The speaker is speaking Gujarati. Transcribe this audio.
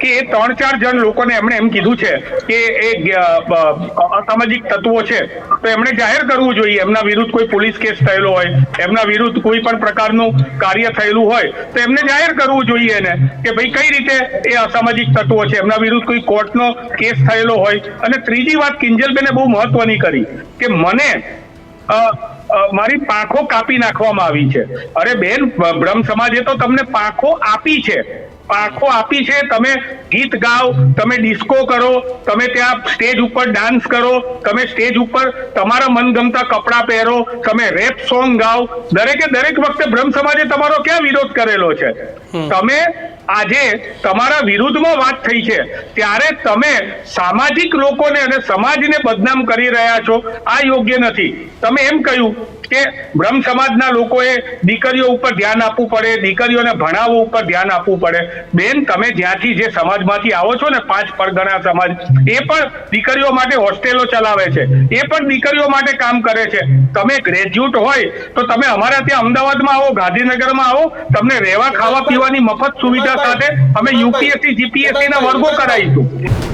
પછી એ 3-4 જણ લોકોને એમણે એમ કીધું છે કે એ અસામાજિક તત્વો છે, તો એમણે જાહેર કરવું જોઈએ. એમના વિરુદ્ધ કોઈ પોલીસ કેસ થયેલો હોય, એમના વિરુદ્ધ કોઈ પણ પ્રકારનું કાર્ય થયેલું હોય, તો એમને જાહેર કરવું જોઈએ એને કે ભાઈ કઈ રીતે એ અસામાજિક તત્વો છે, એમના વિરુદ્ધ કોઈ કોર્ટનો કેસ થયેલો હોય. અને ત્રીજી વાત કિંજલબેને બહુ મહત્વની કરી કે મને મારી પાંખો કાપી નાખવામાં આવી છે. અરે બેન, બ્રહ્મ સમાજે તો તમને પાંખો આપી છે, તમે ગીત ગાઓ, તમે ડિસ્કો કરો, તમે ત્યાં સ્ટેજ ઉપર ડાન્સ કરો, તમે સ્ટેજ ઉપર તમારા મનગમતા કપડાં પહેરો, તમે રેપ સોંગ ગાઓ, દરેક વખતે બ્રહ્મ સમાજે તમારો ક્યાં વિરોધ કરેલો છે? તમે આજે તમારા વિરુદ્ધમાં વાત થઈ છે ત્યારે તમે સામાજિક લોકોને અને સમાજને બદનામ કરી રહ્યા છો. આ યોગ્ય નથી. તમે એમ કહ્યું કે બ્રહ્મ સમાજના લોકોએ દીકરીઓ ઉપર ધ્યાન આપવું પડે, દીકરીઓને ભણાવવા ઉપર ધ્યાન આપવું પડે. બેન, તમે જ્યાંથી જે સમાજમાંથી આવો છો ને, 5 પરગણા સમાજ, એ પણ દીકરીઓ માટે હોસ્ટેલો ચલાવે છે, એ પણ દીકરીઓ માટે કામ કરે છે. તમે ગ્રેજ્યુએટ હોય તો તમે અમારા ત્યાં અમદાવાદમાં આવો, ગાંધીનગરમાં આવો, તમને રહેવા ખાવા પીવાની મફત સુવિધા સાથે અમે યુપીએસસી જીપીએસસી ના વર્ગો કરાવીશું.